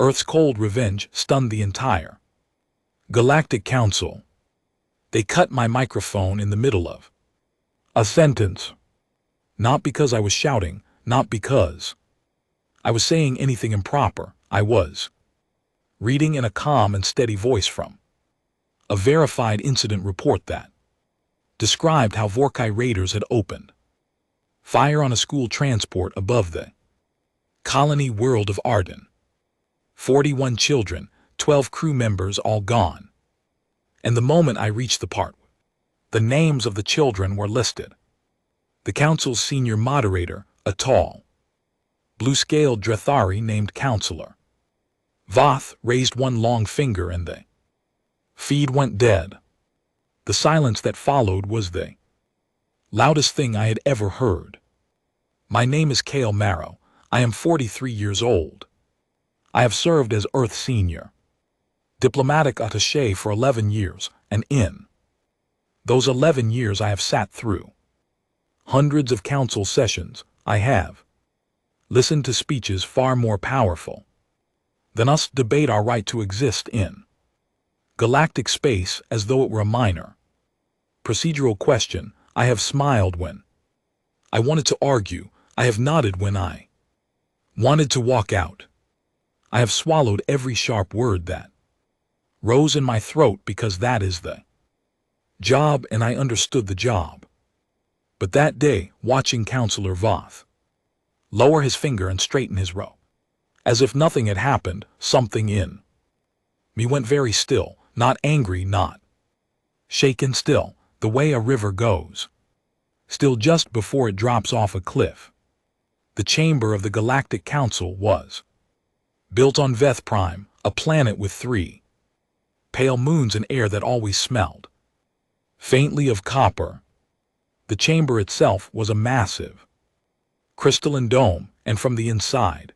Earth's cold revenge stunned the entire Galactic Council. They cut my microphone in the middle of a sentence. Not because I was shouting, not because I was saying anything improper. I was reading in a calm and steady voice from a verified incident report that described how Vorkai raiders had opened fire on a school transport above the colony world of Arden. 41 children, 12 crew members all gone. And the moment I reached the part, the names of the children were listed. The council's senior moderator, a tall, blue-scaled Drethari named Counselor Voth, raised one long finger and the feed went dead. The silence that followed was the loudest thing I had ever heard. My name is Kale Marrow. I am 43 years old. I have served as Earth Senior Diplomatic Attaché for 11 years, and in those 11 years I have sat through hundreds of council sessions. I have listened to speeches far more powerful than us debate our right to exist in galactic space as though it were a minor procedural question. I have smiled when I wanted to argue. I have nodded when I wanted to walk out. I have swallowed every sharp word that rose in my throat because that is the job, and I understood the job. But that day, watching Counselor Voth lower his finger and straighten his robe, as if nothing had happened, something in me went very still, not angry, not shaken, still, the way a river goes still just before it drops off a cliff. The chamber of the Galactic Council was built on Veth Prime, a planet with 3 pale moons and air that always smelled faintly of copper. The chamber itself was a massive crystalline dome, and from the inside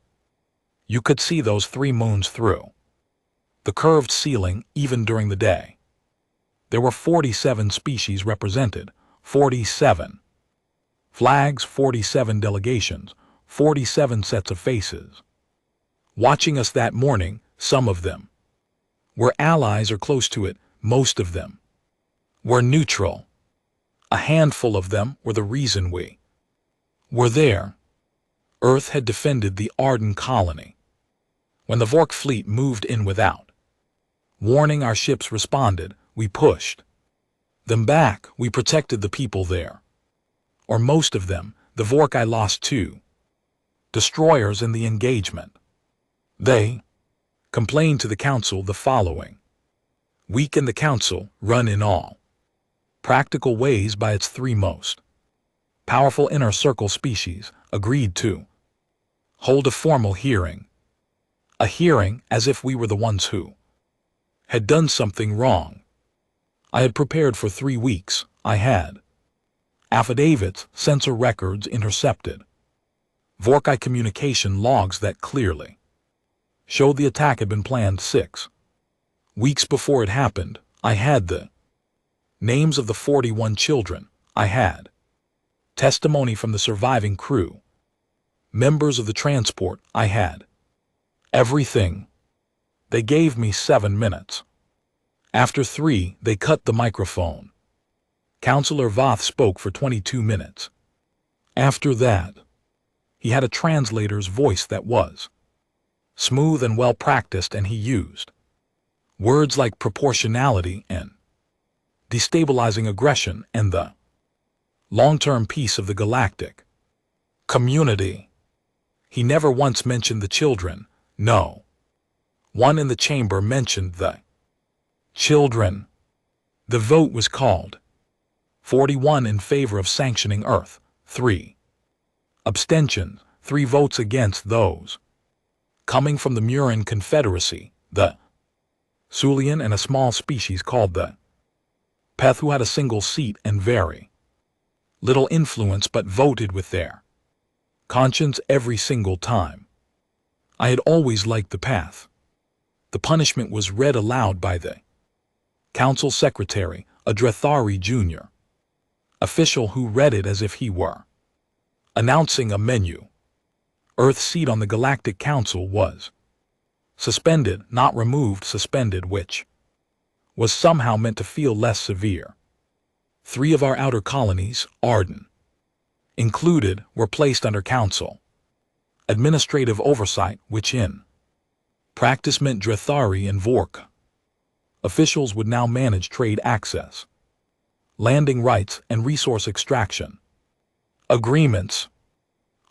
you could see those 3 moons through the curved ceiling even during the day. There were 47 species represented, 47 flags, 47 delegations, 47 sets of faces watching us that morning. Some of them were allies or close to it, most of them were neutral. A handful of them were the reason we were there. Earth had defended the Arden colony. When the Vork fleet moved in without warning, our ships responded. We pushed them back. We protected the people there. Or most of them. The Vorkai lost 2 destroyers in the engagement. They complained to the council the following week, and the council, run in all practical ways by its 3 most powerful inner circle species, agreed to hold a formal hearing. A hearing as if we were the ones who had done something wrong. I had prepared for 3 weeks. I had affidavits, sensor records intercepted, Vorkai communication logs that clearly showed the attack had been planned 6 weeks before it happened. I had the names of the 41 children. I had testimony from the surviving crew, members of the transport. I had everything. They gave me 7 minutes. After 3, they cut the microphone. Counselor Voth spoke for 22 minutes. After that, he had a translator's voice that was smooth and well-practiced, and he used words like proportionality and destabilizing aggression and the long-term peace of the galactic community. He never once mentioned the children. No one in the chamber mentioned the children. The vote was called. 41 in favor of sanctioning Earth, 3 abstentions, 3 votes against. Those coming from the Murin Confederacy, the Sulian, and a small species called the Peth, who had a single seat and very little influence but voted with their conscience every single time. I had always liked the path. The punishment was read aloud by the council secretary, a Drethari Jr. official who read it as if he were announcing a menu. Earth's seat on the Galactic Council was Suspended, not removed, suspended, which was somehow meant to feel less severe. 3 of our outer colonies, Arden included, were placed under council administrative oversight, which in practice meant Drethari and Vork. Officials would now manage trade access, landing rights, and resource extraction. Agreements.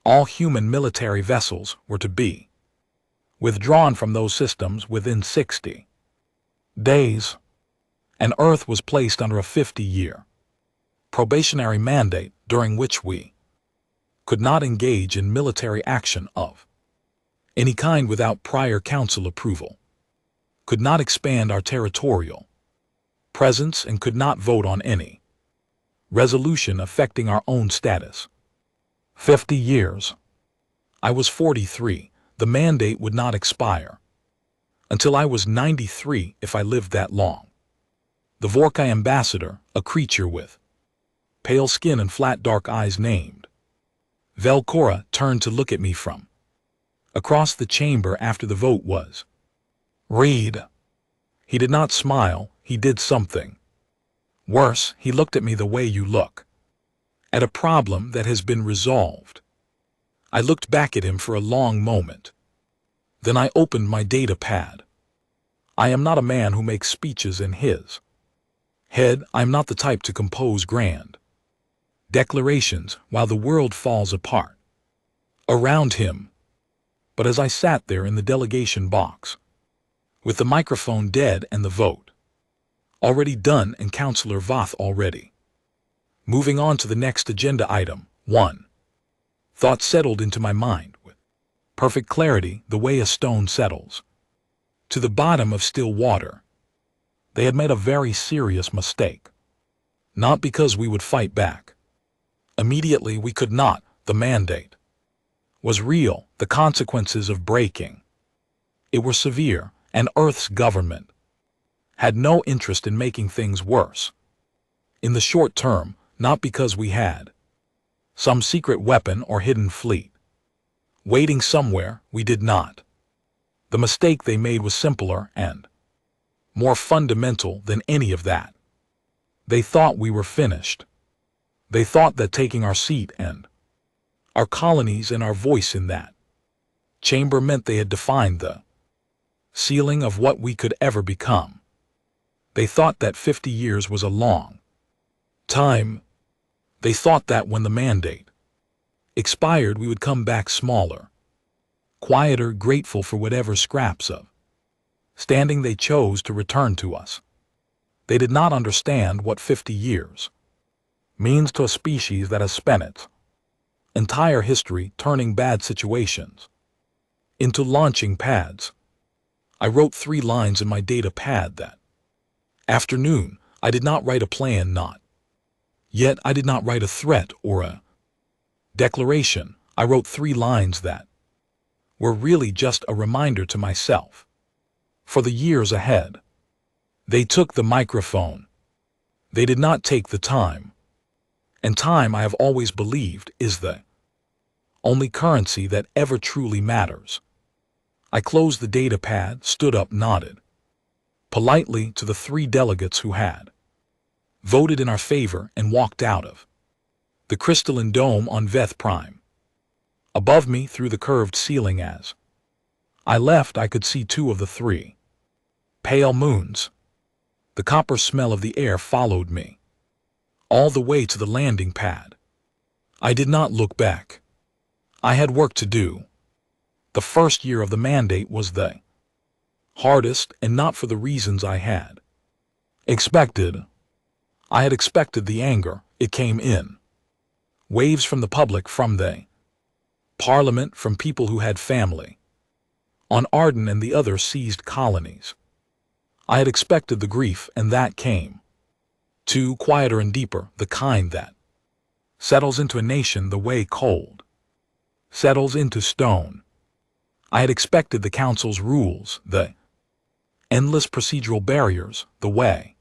All human military vessels were to be withdrawn from those systems within 60 days, and Earth was placed under a 50-year probationary mandate during which we could not engage in military action of any kind without prior council approval, could not expand our territorial presence, and could not vote on any resolution affecting our own status. 50 years. I was 43. The mandate would not expire until I was 93 if I lived that long. The Vorkai ambassador, a creature with pale skin and flat dark eyes named Velcora, turned to look at me from across the chamber after the vote was read. He did not smile, he did something worse. He looked at me the way you look at a problem that has been resolved. I looked back at him for a long moment. Then I opened my data pad. I am not a man who makes speeches in his head. I am not the type to compose grand declarations while the world falls apart around him. But as I sat there in the delegation box, with the microphone dead and the vote already done and Councillor Voth already moving on to the next agenda item, one thought settled into my mind with perfect clarity, the way a stone settles to the bottom of still water. They had made a very serious mistake. Not because we would fight back. Immediately we could not. The mandate was real. The consequences of breaking it were severe, and Earth's government had no interest in making things worse in the short term, not because we had some secret weapon or hidden fleet waiting somewhere. We did not. The mistake they made was simpler and more fundamental than any of that. They thought we were finished. They thought that taking our seat and our colonies and our voice in that chamber meant they had defined the ceiling of what we could ever become. They thought that 50 years was a long time. They thought that when the mandate expired we would come back smaller, quieter, grateful for whatever scraps of standing they chose to return to us. They did not understand what 50 years means to a species that has spent its entire history turning bad situations into launching pads. I wrote 3 lines in my data pad that afternoon. I did not write a plan, not yet. I did not write a threat or a declaration. I wrote 3 lines that were really just a reminder to myself for the years ahead. They took the microphone. They did not take the time. And time, I have always believed, is the only currency that ever truly matters. I closed the data pad, stood up, nodded politely to the 3 delegates who had voted in our favor, and walked out of the crystalline dome on Veth Prime. Above me, through the curved ceiling, as I left, I could see 2 of the 3 pale moons. The copper smell of the air followed me all the way to the landing pad. I did not look back. I had work to do. The first year of the mandate was the hardest, and not for the reasons I had expected. I had expected the anger. It came in waves from the public, from the Parliament, from people who had family on Arden and the other seized colonies. I had expected the grief, and that came too, quieter and deeper, the kind that settles into a nation the way cold settles into stone. I had expected the council's rules, the endless procedural barriers, the way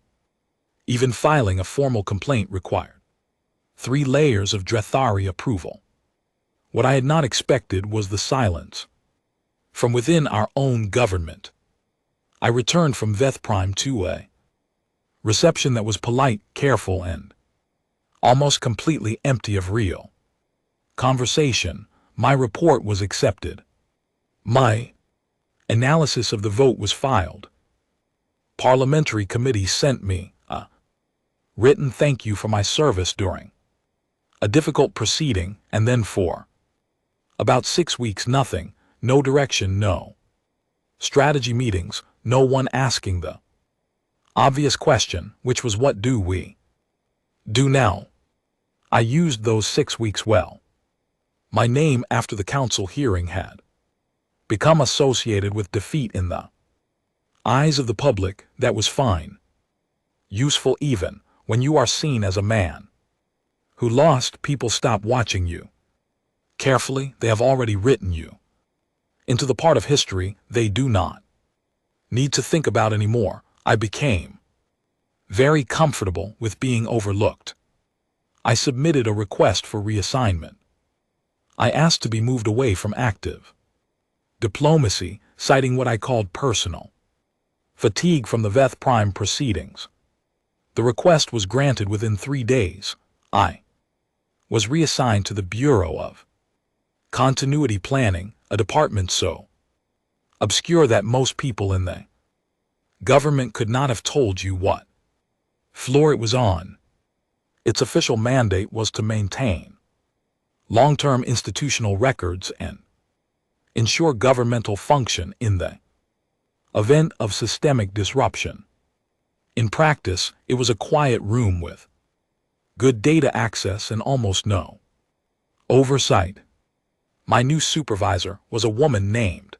even filing a formal complaint required 3 layers of Drethari approval. What I had not expected was the silence. from within our own government. I returned from Veth Prime to a reception that was polite, careful, and almost completely empty of real conversation. My report was accepted. My analysis of the vote was filed. Parliamentary committee sent me a written thank you for my service during a difficult proceeding, and then for about 6 weeks nothing, no direction, no strategy meetings, no one asking the obvious question, which was what do we do now? I used those 6 weeks well. My name after the council hearing had become associated with defeat in the eyes of the public. That was fine. Useful even when you are seen as a man who lost. People stop watching you carefully. They have already written you into the part of history they do not need to think about anymore. I became very comfortable with being overlooked. I submitted a request for reassignment. I asked to be moved away from active diplomacy, citing what I called personal fatigue from the Veth Prime proceedings. The request was granted within 3 days. I was reassigned to the Bureau of Continuity Planning, a department so obscure that most people in the government could not have told you what floor it was on. Its official mandate was to maintain long-term institutional records and ensure governmental function in the event of systemic disruption. In practice, it was a quiet room with good data access and almost no oversight. My new supervisor was a woman named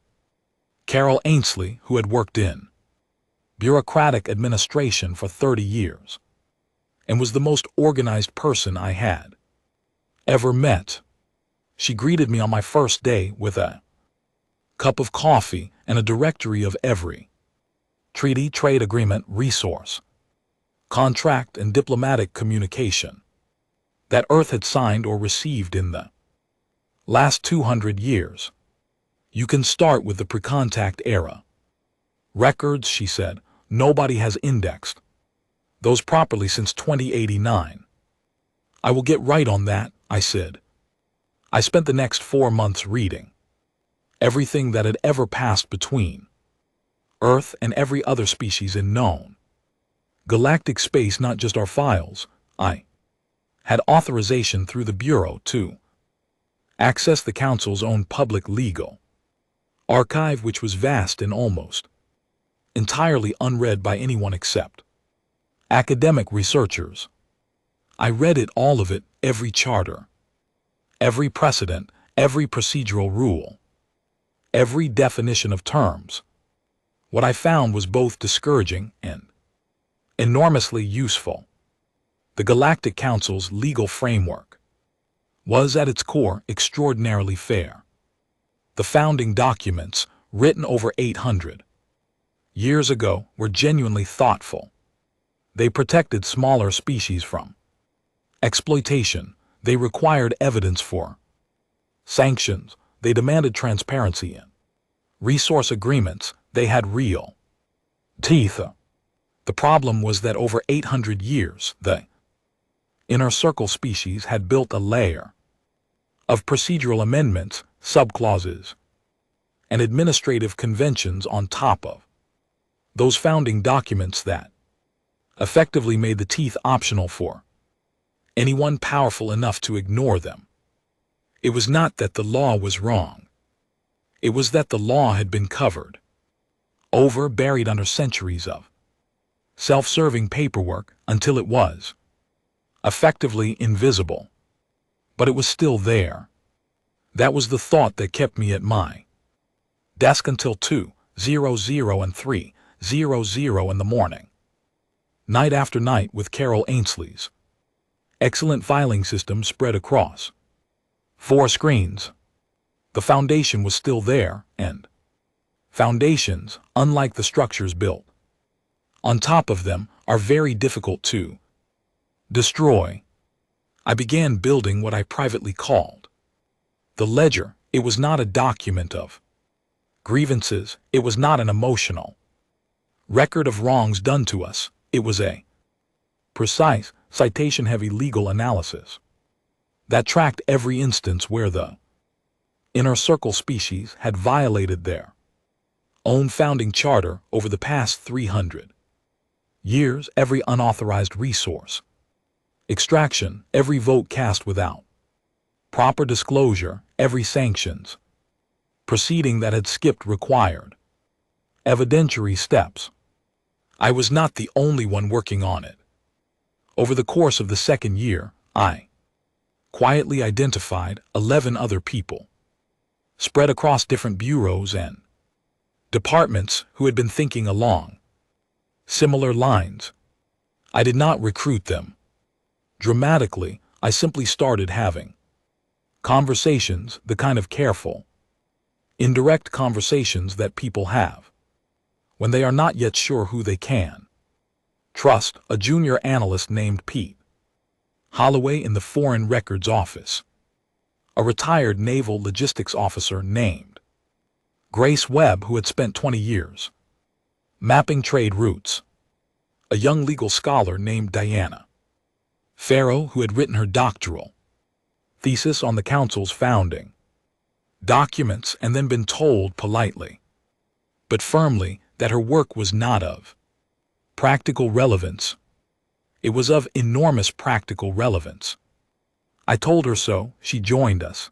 Carol Ainsley, who had worked in bureaucratic administration for 30 years and was the most organized person I had ever met. She greeted me on my first day with a cup of coffee and a directory of every treaty, trade agreement, resource, contract, and diplomatic communication that Earth had signed or received in the last 200 years. You can start with the pre-contact era records, she said. Nobody has indexed those properly since 2089. I will get right on that, I said. I spent the next 4 months reading everything that had ever passed between Earth and every other species in known galactic space, not just our files. I had authorization through the Bureau to access the Council's own public legal archive, which was vast and almost entirely unread by anyone except academic researchers. I read it, all of it, every charter, every precedent, every procedural rule, every definition of terms. What I found was both discouraging and enormously useful. The Galactic Council's legal framework was at its core extraordinarily fair. The founding documents, written over 800 years ago, were genuinely thoughtful. They protected smaller species from exploitation. They required evidence for sanctions. They demanded transparency in resource agreements. They had real teeth. The problem was that over 800 years, the inner circle species had built a layer of procedural amendments, subclauses, and administrative conventions on top of those founding documents that effectively made the teeth optional for anyone powerful enough to ignore them. It was not that the law was wrong. It was that the law had been covered over, buried under centuries of self-serving paperwork until it was effectively invisible. But it was still there. That was the thought that kept me at my desk until 2:00 and 3:00 in the morning. Night after night, with Carol Ainsley's excellent filing system spread across 4 screens. The foundation was still there, and foundations, unlike the structures built on top of them, are very difficult to destroy. I began building what I privately called the ledger. It was not a document of Grievances, it was not an emotional record of wrongs done to us, it was a precise, citation-heavy legal analysis that tracked every instance where the inner circle species had violated their own founding charter over the past 300 years, every unauthorized resource extraction, every vote cast without proper disclosure, every sanctions proceeding that had skipped required evidentiary steps. I was not the only one working on it. Over the course of the second year, I quietly identified 11 other people, spread across different bureaus and departments who had been thinking along similar lines. I did not recruit them dramatically, I simply started having conversations, the kind of careful, indirect conversations that people have when they are not yet sure who they can trust. A junior analyst named Pete Holloway in the Foreign Records Office, a retired naval logistics officer named Grace Webb, who had spent 20 years mapping trade routes, a young legal scholar named Diana Farrow, who had written her doctoral thesis on the Council's founding documents and then been told politely but firmly that her work was not of practical relevance. It was of enormous practical relevance. I told her so. She joined us.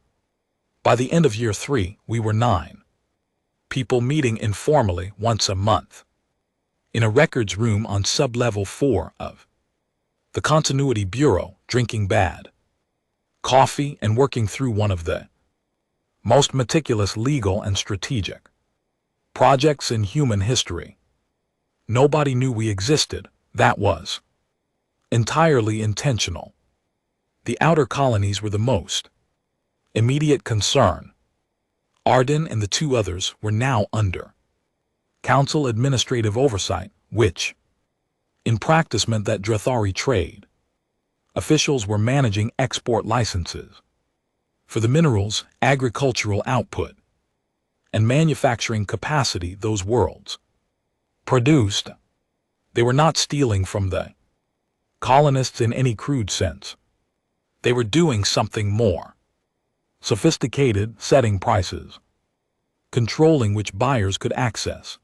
By the end of year 3, we were 9 people meeting informally once a month in a records room on sub-level 4 of the Continuity Bureau, drinking bad coffee and working through one of the most meticulous legal and strategic projects in human history. Nobody knew we existed. That was entirely intentional. The outer colonies were the most immediate concern. Arden and the 2 others were now under Council administrative oversight, which in practice meant that Drathari trade officials were managing export licenses for the minerals, agricultural output, and manufacturing capacity those worlds produced. They were not stealing from the colonists in any crude sense. They were doing something more sophisticated, setting prices, controlling which buyers could access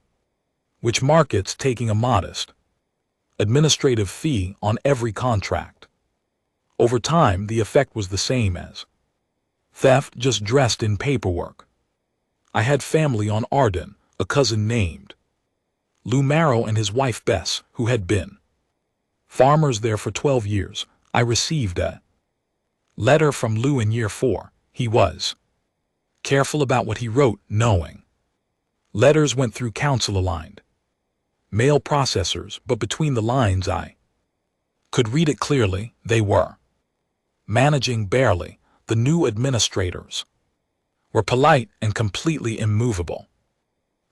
which markets, taking a modest administrative fee on every contract. Over time, the effect was the same as theft, just dressed in paperwork. I had family on Arden, a cousin named Lou Marrow and his wife Bess, who had been farmers there for 12 years. I received a letter from Lou in year 4. He was careful about what he wrote, knowing letters went through council-aligned mail processors, but between the lines I could read it clearly. They were managing barely. The new administrators were polite and completely immovable.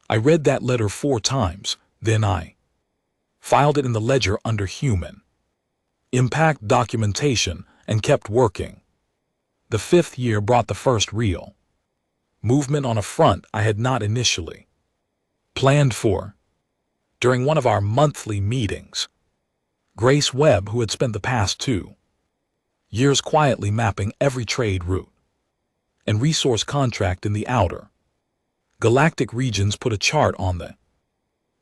I read that letter 4 times, then I filed it in the ledger under human impact documentation and kept working. The 5th year brought the first real movement on a front I had not initially planned for. During one of our monthly meetings, Grace Webb, who had spent the past 2 years quietly mapping every trade route and resource contract in the outer Galactic regions, put a chart on the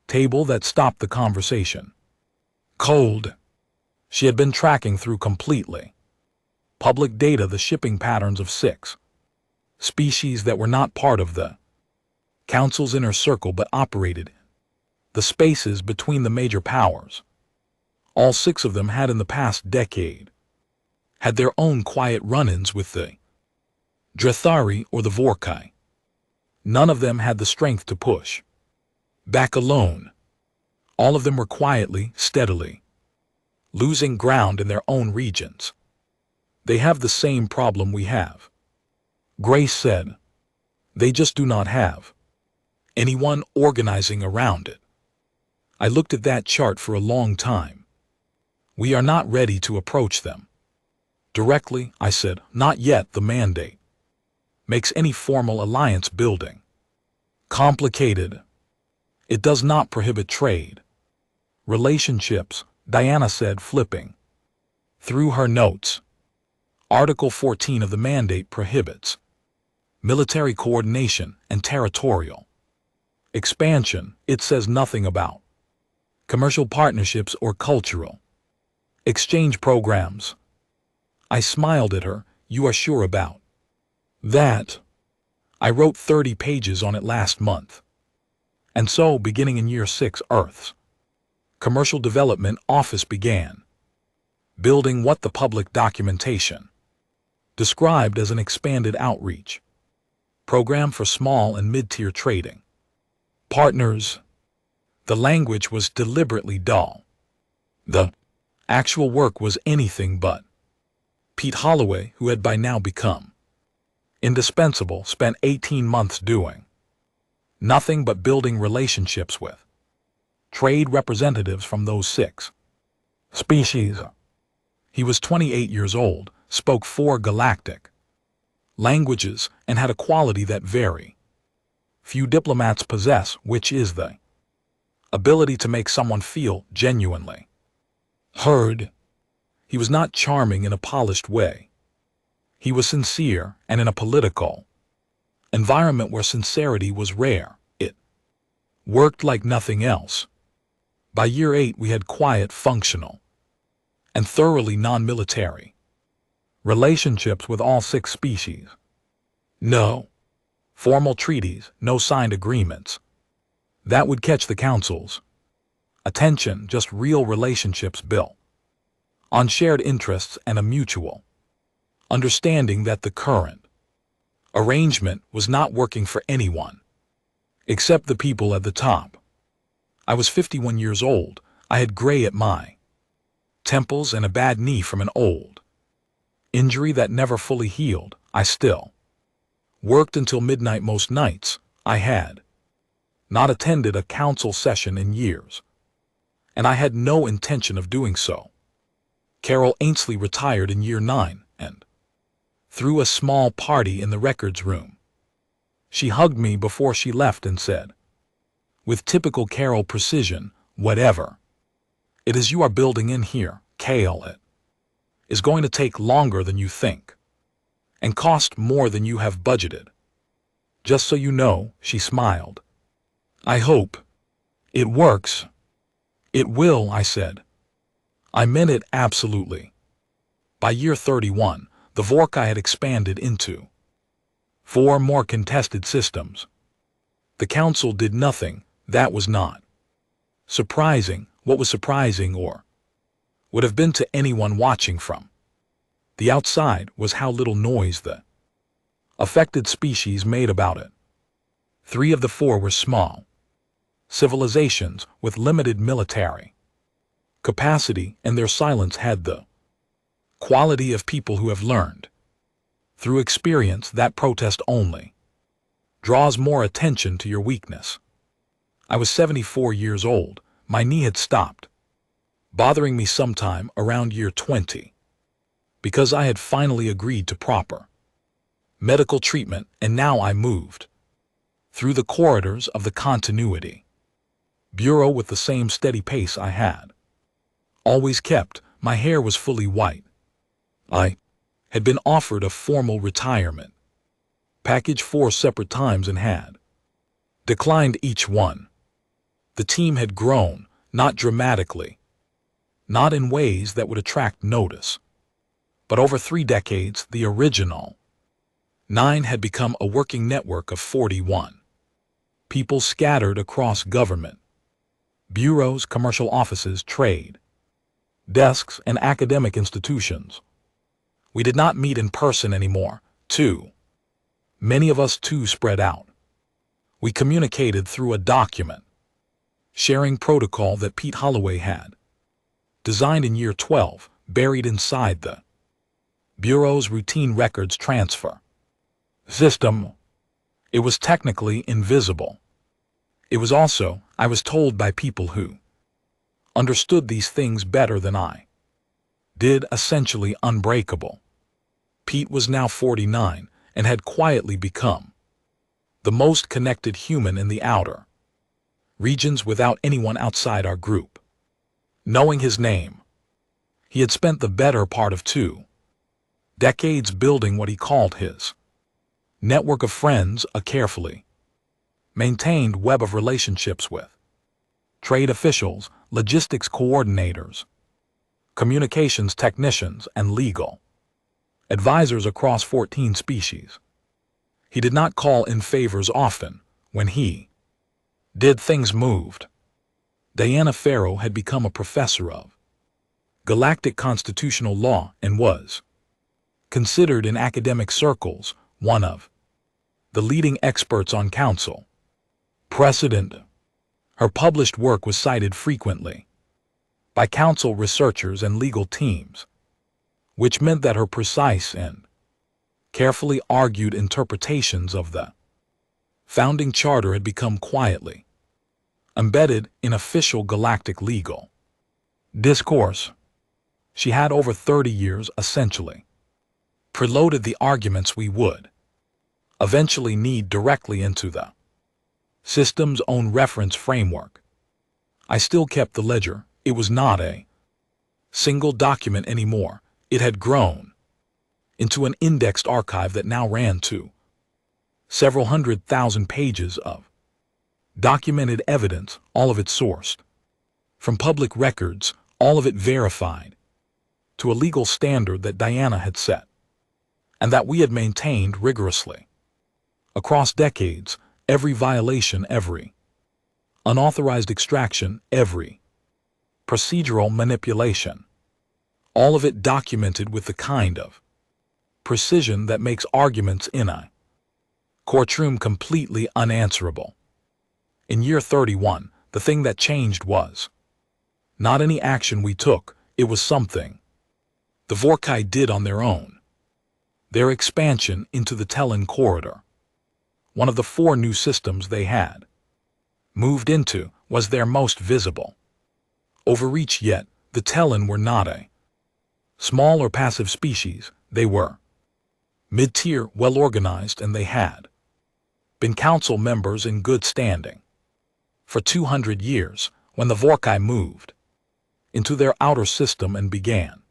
table that stopped the conversation cold. She had been tracking through completely public data the shipping patterns of 6 species that were not part of the Council's inner circle but operated in the spaces between the major powers. All 6 of them had in the past decade had their own quiet run-ins with the Drathari or the Vorkai. None of them had the strength to push back alone. All of them were quietly, steadily losing ground in their own regions. They have the same problem we have, Grace said. They just do not have anyone organizing around it. I looked at that chart for a long time. We are not ready to approach them directly, I said. Not yet. The mandate makes any formal alliance building Complicated. It does not prohibit trade. Relationships, Diana said, flipping through her notes. Article 14 of the mandate prohibits military coordination and territorial expansion. It says nothing about commercial partnerships or cultural exchange programs. I smiled at her. You are sure about that? I wrote 30 pages on it last month. And so, beginning in year 6, Earth's Commercial Development Office began building what the public documentation described as an expanded outreach program for small and mid-tier trading partners. The language was deliberately dull. The actual work was anything but. Pete Holloway, who had by now become indispensable, spent 18 months doing nothing but building relationships with trade representatives from those 6 species. He was 28 years old, spoke 4 Galactic languages, and had a quality that very few diplomats possess, which is the ability to make someone feel genuinely heard. He was not charming in a polished way. He was sincere, and in a political environment where sincerity was rare, it worked like nothing else. By year 8 we had quiet, functional, and thoroughly non-military relationships with all 6 species. No formal treaties, no signed agreements that would catch the Council's attention, just real relationships built on shared interests and a mutual understanding that the current arrangement was not working for anyone except the people at the top. I was 51 years old. I had gray at my temples and a bad knee from an old injury that never fully healed. I still worked until midnight most nights. I had not attended a council session in years, and I had no intention of doing so. Carol Ainsley retired in year 9 and threw a small party in the records room. She hugged me before she left and said, with typical Carol precision, whatever it is you are building in here, Kale, it is going to take longer than you think and cost more than you have budgeted. Just so you know, she smiled. I hope it works. It will, I said. I meant it absolutely. By year 31, the Vorkai had expanded into 4 more contested systems. The Council did nothing. That was not surprising. What was surprising, or would have been to anyone watching from the outside, was how little noise the affected species made about it. 3 of the 4 were small civilizations with limited military capacity, and their silence had the quality of people who have learned through experience that protest only draws more attention to your weakness. I was 74 years old. My knee had stopped bothering me sometime around year 20 because I had finally agreed to proper medical treatment, and now I moved through the corridors of the Continuity Bureau with the same steady pace I had always kept. My hair was fully white. I had been offered a formal retirement package 4 separate times and had declined each one. The team had grown, not dramatically, not in ways that would attract notice, but over 3 decades, the original 9 had become a working network of 41 people scattered across government bureaus, commercial offices, trade desks, and academic institutions. We did not meet in person anymore. Too many of us too spread out. We communicated through a document sharing protocol that Pete Holloway had designed in year 12, buried inside the Bureau's routine records transfer system. It was technically invisible. It was also, I was told by people who understood these things better than I did, essentially unbreakable. Pete was now 49 and had quietly become the most connected human in the outer regions without anyone outside our group knowing his name. He had spent the better part of 2 decades building what he called his network of friends, a carefully maintained web of relationships with trade officials, logistics coordinators, communications technicians, and legal advisors across 14 species. He did not call in favors often. When he did, things moved. Diana Farrow had become a professor of galactic constitutional law and was considered in academic circles one of the leading experts on council precedent. Her published work was cited frequently by council researchers and legal teams, which meant that her precise and carefully argued interpretations of the founding charter had become quietly embedded in official galactic legal discourse. She had over 30 years essentially preloaded the arguments we would eventually need directly into the system's own reference framework. I still kept the ledger. It was not a single document anymore. It had grown into an indexed archive that now ran to several 100,000 pages of documented evidence, all of it sourced from public records, all of it verified to a legal standard that Diana had set and that we had maintained rigorously across decades. Every violation, every unauthorized extraction, every procedural manipulation, all of it documented with the kind of precision that makes arguments in a courtroom completely unanswerable. In year 31, the thing that changed was not any action we took, it was something the Vorkai did on their own. Their expansion into the Telin corridor, one of the 4 new systems they had moved into, was their most visible overreach yet. The Telin were not a small or passive species. They were mid-tier, well-organized, and they had been council members in good standing for 200 years when the Vorkai moved into their outer system and began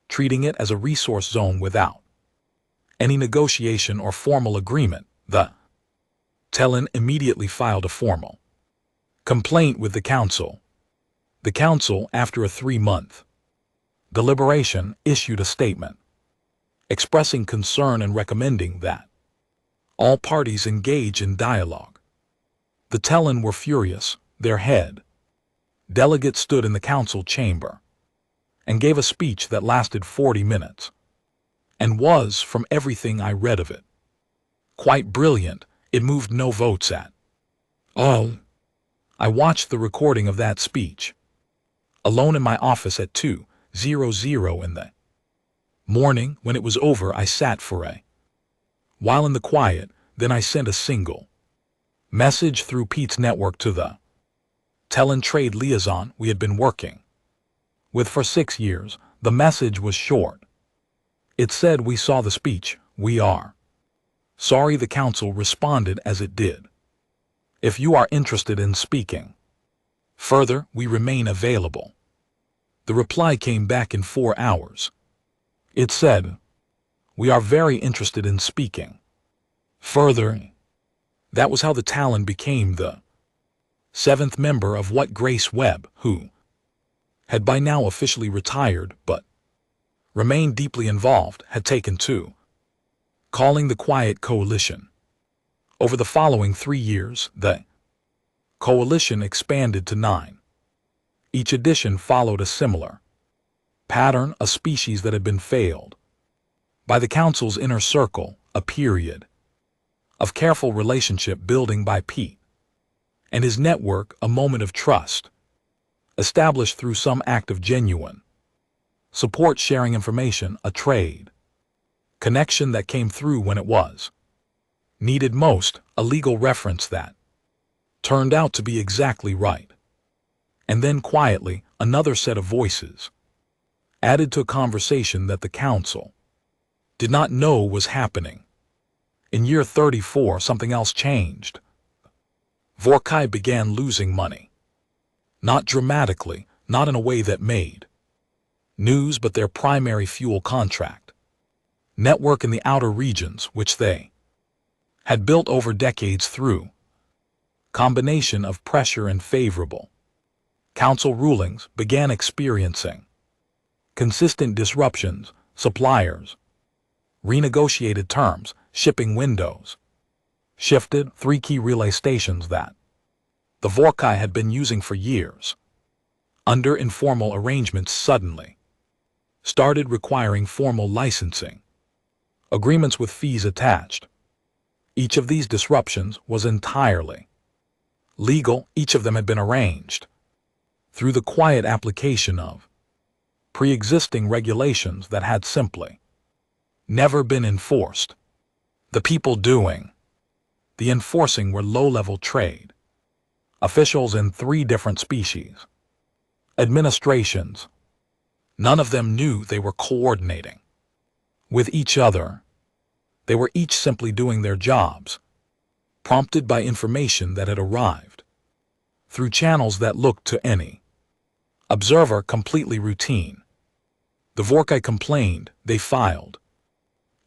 treating it as a resource zone without any negotiation or formal agreement. The Telin immediately filed a formal complaint with the council. The council, after a 3-month deliberation, issued a statement expressing concern and recommending that all parties engage in dialogue. The Telin were furious. Their head delegate stood in the council chamber and gave a speech that lasted 40 minutes and was, from everything I read of it, quite brilliant. It moved no votes at all. I watched the recording of that speech alone in my office at 2:00 in the morning. When it was over, I sat for a while in the quiet. Then I sent a single message through Pete's network to the Telin trade liaison we had been working with for 6 years. The message was short. It said, "We saw the speech. We are sorry." The council responded as it did, "If you are interested in speaking further, we remain available." The reply came back in 4 hours. It said, "We are very interested in speaking further." That was how the Talon became the 7th member of what Grace Webb, who had by now officially retired but remained deeply involved, had taken to calling the Quiet Coalition. Over the following 3 years, the coalition expanded to 9. Each edition followed a similar pattern, a species that had been failed by the council's inner circle, a period of careful relationship building by Pete and his network, a moment of trust established through some act of genuine support, sharing information, a trade connection that came through when it was needed most, a legal reference that turned out to be exactly right. And then quietly, another set of voices added to a conversation that the council did not know was happening. In year 34, something else changed. Vorkai began losing money. Not dramatically, not in a way that made news, but their primary fuel contract. Network in the outer regions, which they had built over decades through combination of pressure and favorable council rulings, began experiencing consistent disruptions, suppliers renegotiated terms, shipping windows shifted. 3 key relay stations that the Vorkai had been using for years under informal arrangements suddenly started requiring formal licensing agreements with fees attached. Each of these disruptions was entirely legal. Each of them had been arranged through the quiet application of pre-existing regulations that had simply never been enforced. The people doing the enforcing were low-level trade officials in 3 different species administrations. None of them knew they were coordinating with each other. They were each simply doing their jobs, prompted by information that had arrived through channels that looked to any observer completely routine. The Vorkai complained. They filed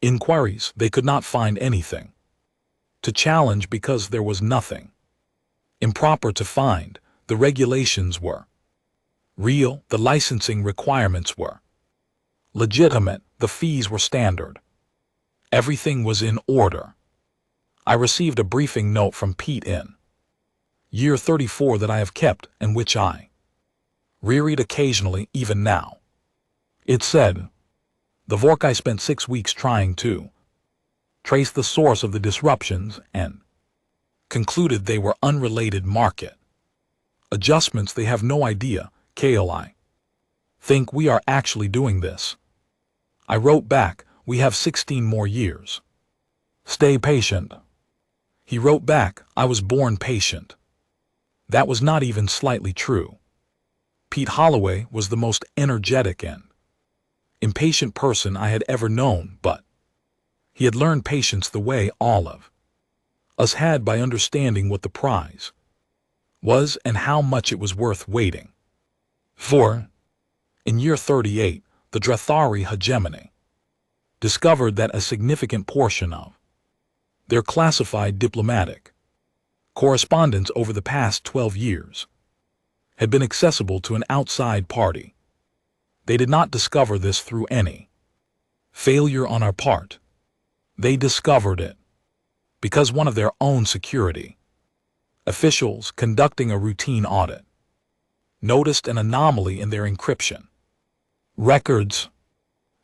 inquiries. They could not find anything to challenge because there was nothing improper to find. The regulations were real. The licensing requirements were legitimate. The fees were standard. Everything was in order. I received a briefing note from Pete in year 34 that I have kept and which I reread occasionally even now. It said, the Vorkai spent 6 weeks trying to trace the source of the disruptions and concluded they were unrelated market adjustments. They have no idea. KLI think we are actually doing this. I wrote back, we have 16 more years. Stay patient. He wrote back, I was born patient. That was not even slightly true. Pete Holloway was the most energetic and impatient person I had ever known, but he had learned patience the way all of us had by understanding what the prize was and how much it was worth waiting for. In year 38, the Drathari hegemony discovered that a significant portion of their classified diplomatic correspondence over the past 12 years had been accessible to an outside party. They did not discover this through any failure on our part. They discovered it because one of their own security officials conducting a routine audit noticed an anomaly in their encryption records.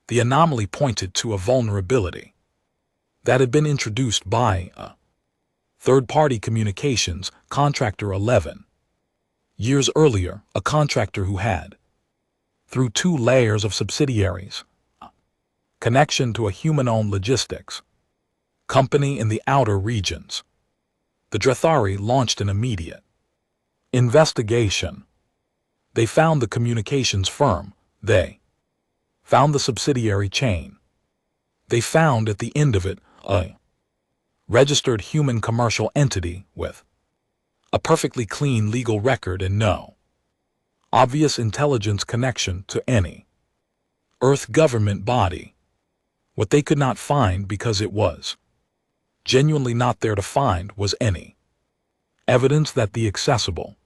The anomaly pointed to a vulnerability that had been introduced by a third-party communications contractor 11 years earlier, a contractor who had, through 2 layers of subsidiaries, connection to a human-owned logistics company in the outer regions. The Drathari launched an immediate investigation. They found the communications firm. They found the subsidiary chain. They found at the end of it a registered human commercial entity with a perfectly clean legal record and no obvious intelligence connection to any Earth government body. What they could not find, because it was genuinely not there to find, was any evidence that the accessible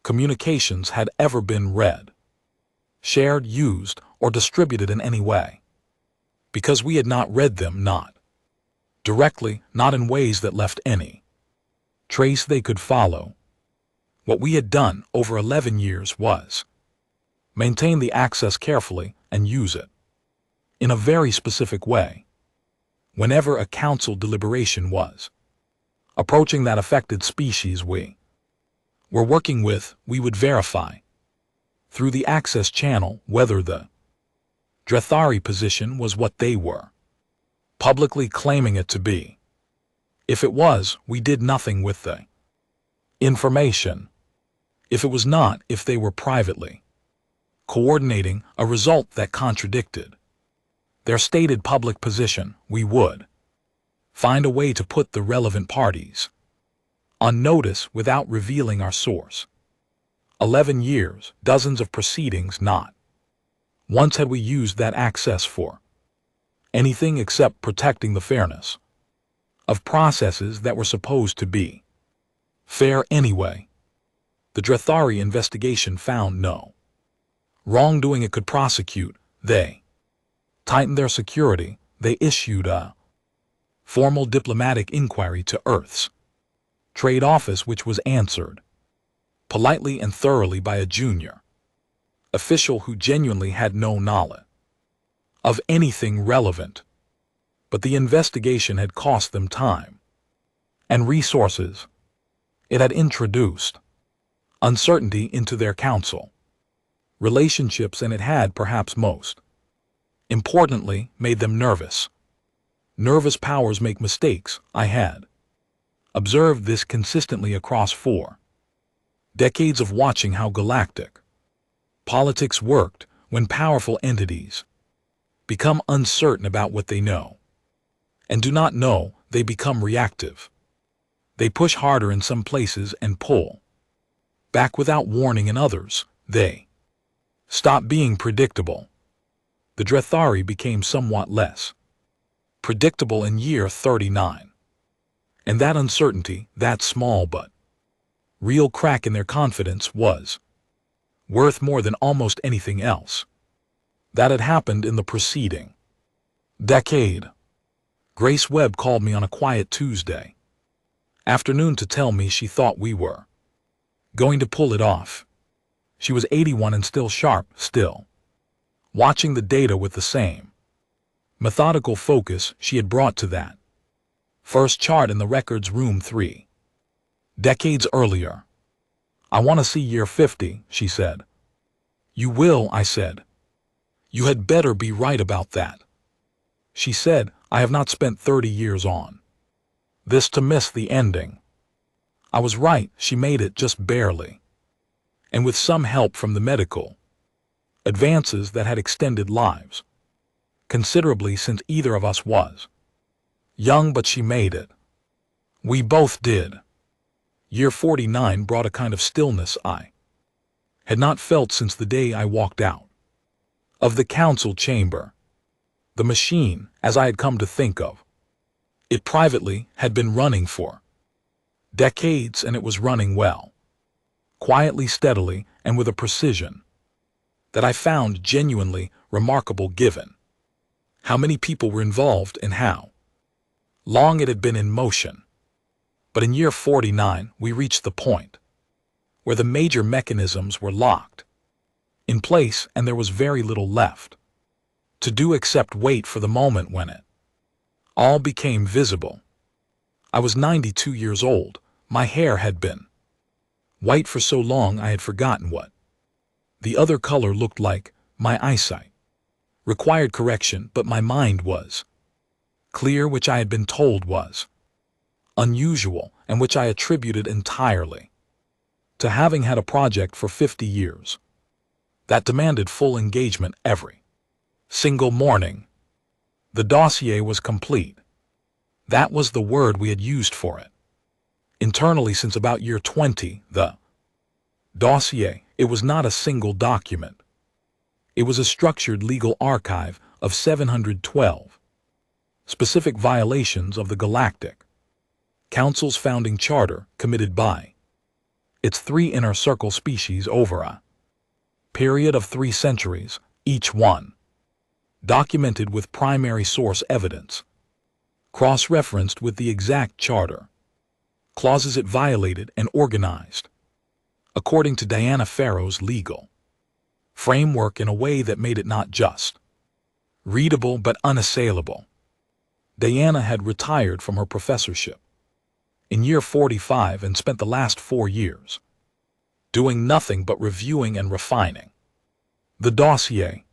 communications had ever been read, shared, used, or distributed in any way. Because we had not read them, not directly, not in ways that left any trace they could follow. What we had done over 11 years was maintain the access carefully and use it in a very specific way. Whenever a council deliberation was approaching that affected species we were working with, we would verify through the access channel whether the Drathari position was what they were publicly claiming it to be. If it was, we did nothing with the information. If it was not, if they were privately coordinating a result that contradicted their stated public position, we would Find a way to put the relevant parties on notice without revealing our source. 11 years, dozens of proceedings, not once had we used that access for anything except protecting the fairness of processes that were supposed to be fair anyway. The Drathari investigation found no wrongdoing it could prosecute. They tightened their security. They issued a formal diplomatic inquiry to Earth's trade office, which was answered politely and thoroughly by a junior official who genuinely had no knowledge of anything relevant. But the investigation had cost them time and resources. It had introduced uncertainty into their council relationships, and it had, perhaps most importantly, made them nervous. Nervous powers make mistakes. I had observed this consistently across 4 decades of watching how galactic politics worked. When powerful entities become uncertain about what they know and do not know, they become reactive. They push harder in some places and pull back without warning in others. They stop being predictable. The Drathari became somewhat less predictable in year 39. And that uncertainty, that small but real crack in their confidence, was worth more than almost anything else that had happened in the preceding decade. Grace Webb called me on a quiet Tuesday afternoon to tell me she thought we were going to pull it off. She was 81 and still sharp, still watching the data with the same methodical focus she had brought to that first chart in the records room 3 decades earlier. I want to see year 50, she said. You will, I said. You had better be right about that. She said, I have not spent 30 years on this to miss the ending. I was right. She made it just barely, and with some help from the medical advances that had extended lives considerably since either of us was young, but she made it. We both did. Year 49 brought a kind of stillness I had not felt since the day I walked out of the council chamber. The machine, as I had come to think of it privately, had been running for decades, and it was running well, quietly, steadily, and with a precision that I found genuinely remarkable given how many people were involved and how long it had been in motion. But in year 49, we reached the point where the major mechanisms were locked in place, and there was very little left to do except wait for the moment when it all became visible. I was 92 years old. My hair had been white for so long I had forgotten what the other color looked like. My eyesight required correction, but my mind was clear, which I had been told was unusual, and which I attributed entirely to having had a project for 50 years that demanded full engagement every single morning. The dossier was complete. That was the word we had used for it internally since about year 20. The dossier, it was not a single document. It was a structured legal archive of 712 specific violations of the Galactic Council's founding charter committed by its 3 inner circle species over a period of 3 centuries, each one documented with primary source evidence, cross-referenced with the exact charter clauses it violated, and organized according to Diana Farrow's legal framework in a way that made it not just readable but unassailable. Diana had retired from her professorship in year 45 and spent the last 4 years doing nothing but reviewing and refining the dossier.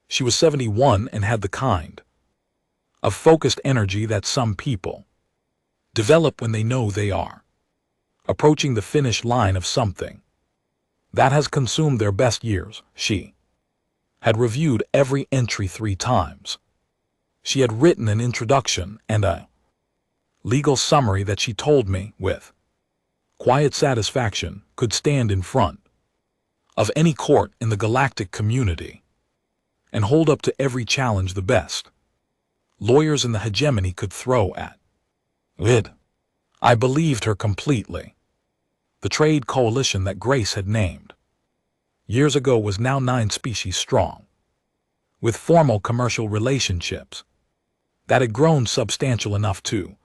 She was 71 and had the kind of focused energy that some people develop when they know they are approaching the finish line of something that has consumed their best years. She had reviewed every entry 3 times. She had written an introduction and a legal summary that she told me, with quiet satisfaction, could stand in front of any court in the galactic community and hold up to every challenge the best lawyers in the hegemony could throw at it. I believed her completely. The trade coalition that Grace had named years ago was now 9 species strong, with formal commercial relationships that had grown substantial enough to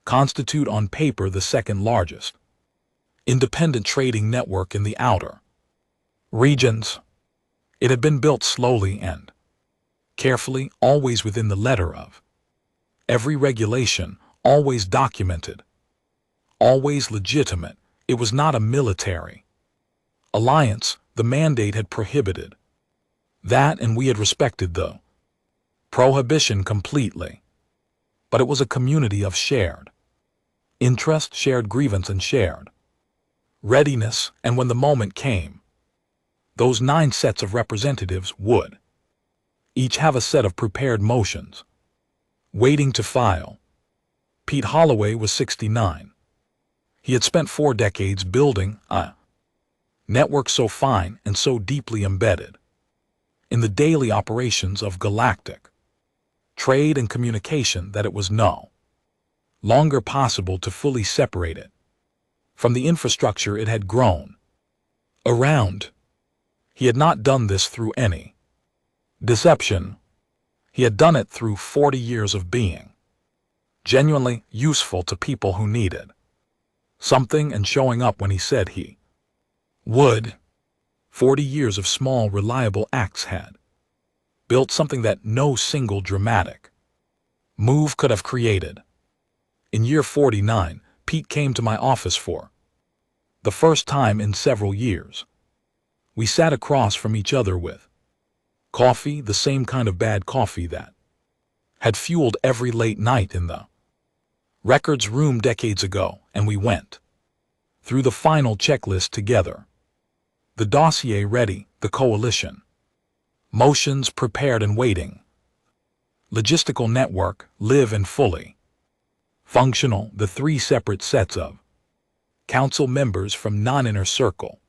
constitute on paper the second largest independent trading network in the outer regions. It had been built slowly and carefully, always within the letter of every regulation, always documented, always legitimate. It was not a military alliance. The mandate had prohibited that, and we had respected the prohibition completely. But it was a community of shared interest, shared grievance, and shared readiness, and when the moment came, those 9 sets of representatives would each have a set of prepared motions waiting to file. Pete Holloway was 69. He had spent 4 decades building a network so fine and so deeply embedded in the daily operations of galactic trade and communication that it was no longer possible to fully separate it from the infrastructure it had grown around. He had not done this through any deception. He had done it through 40 years of being genuinely useful to people who needed something and showing up when he said he would. 40 years of small, reliable acts had built something that no single dramatic move could have created. In year 49, Pete came to my office for the first time in several years. We sat across from each other with coffee, the same kind of bad coffee that had fueled every late night in the records room decades ago, and we went through the final checklist together. The dossier ready, the coalition motions prepared and waiting, logistical network live and fully functional, the 3 separate sets of council members from non-inner circle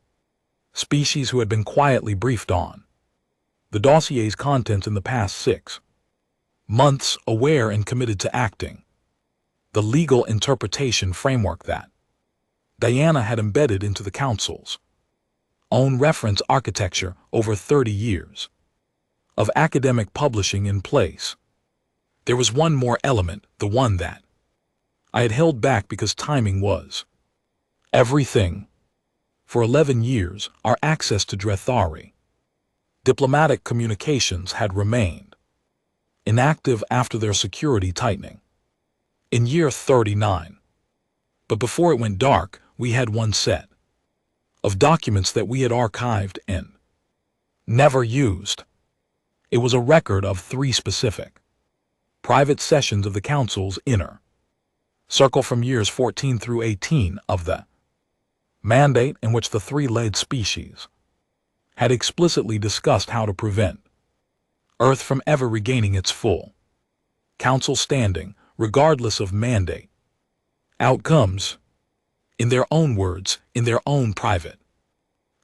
species who had been quietly briefed on the dossier's contents in the past 6 months, aware and committed to acting the legal interpretation framework that Diana had embedded into the council's own reference architecture over 30 years of academic publishing in place. There was one more element, the one that I had held back because timing was everything. For 11 years, our access to Drethari diplomatic communications had remained inactive after their security tightening in year 39. But before it went dark, we had one set of documents that we had archived and never used. It was a record of 3 specific private sessions of the Council's inner circle from years 14 through 18 of the mandate, in which the 3 lead species had explicitly discussed how to prevent Earth from ever regaining its full Council standing, regardless of mandate outcomes. In their own words, in their own private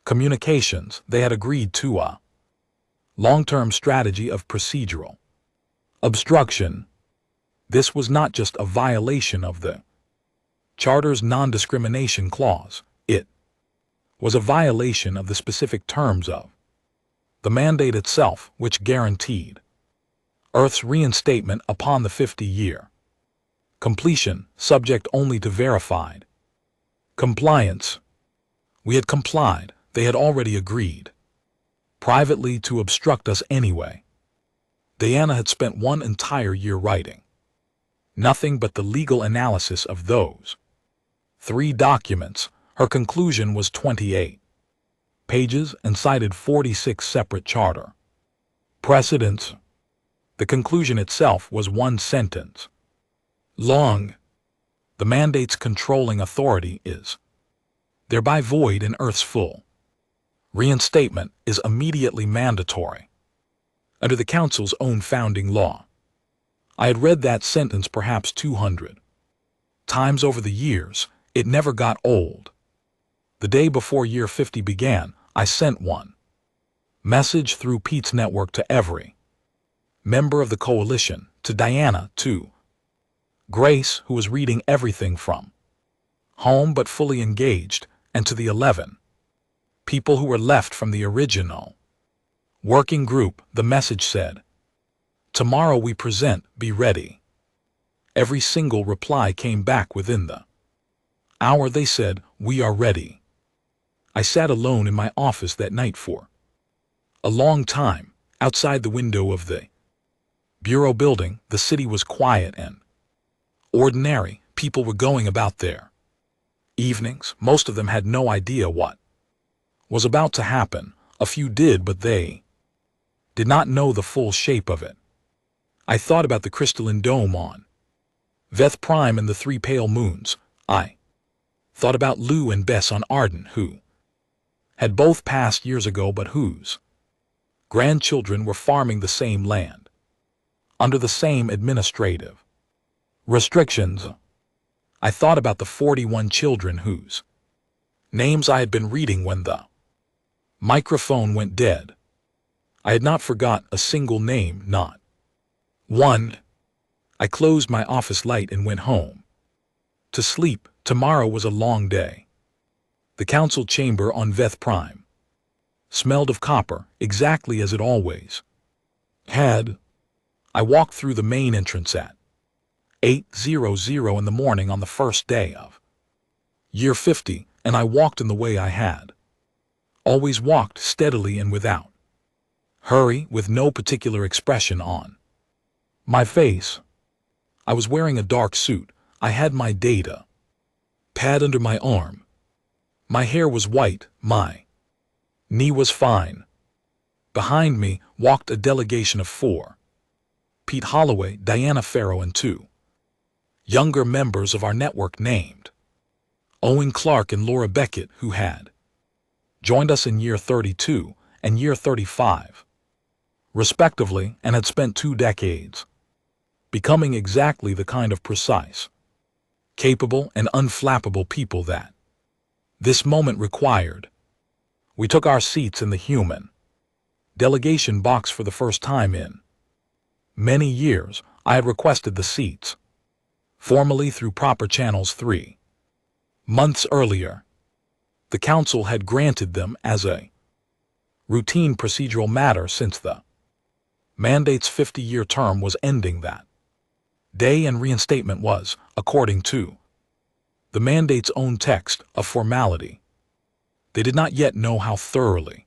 communications, they had agreed to a long-term strategy of procedural obstruction. This was not just a violation of the Charter's non-discrimination clause, it was a violation of the specific terms of the mandate itself, which guaranteed Earth's reinstatement upon the 50-year completion, subject only to verified compliance. We had complied. They had already agreed privately to obstruct us anyway. Diana had spent 1 entire year writing nothing but the legal analysis of those 3 documents. Her conclusion was 28 pages and cited 46 separate charter precedents. The conclusion itself was 1 sentence long. The mandate's controlling authority is thereby void, and Earth's full reinstatement is immediately mandatory under the Council's own founding law. I had read that sentence perhaps 200 Times over the years, it never got old. The day before year 50 began, I sent one message through Pete's network to every member of the coalition, to Diana, to Grace, who was reading everything from home but fully engaged, and to the 11 people who were left from the original working group. The message said, "Tomorrow we present, be ready." Every single reply came back within the hour. They said, "We are ready." I sat alone in my office that night for a long time. Outside the window of the bureau building, the city was quiet and ordinary. People were going about their evenings. Most of them had no idea what was about to happen. A few did, but they did not know the full shape of it. I thought about the crystalline dome on Veth Prime and the 3 pale moons. I thought about Lou and Bess on Arden, who had both passed years ago, but whose grandchildren were farming the same land under the same administrative restrictions. I thought about the 41 children whose names I had been reading when the microphone went dead. I had not forgot a single name, not one. I closed my office light and went home to sleep. Tomorrow was a long day. The council chamber on Veth Prime smelled of copper, exactly as it always had. I walked through the main entrance at 8:00 in the morning on the first day of year 50, and I walked in the way I had always walked, steadily and without hurry, with no particular expression on my face. I was wearing a dark suit. I had my data pad under my arm. My hair was white, my knee was fine. Behind me walked a delegation of 4. Pete Holloway, Diana Farrow, and 2 younger members of our network named Owen Clark and Laura Beckett, who had joined us in year 32 and year 35, respectively, and had spent 2 decades becoming exactly the kind of precise, capable, and unflappable people that this moment required. We took our seats in the human delegation box for the first time in many years. I had requested the seats formally through proper channels 3 months earlier. The council had granted them as a routine procedural matter since the mandate's 50-year term was ending that day, and reinstatement was, according to the mandate's own text, a formality. They did not yet know how thoroughly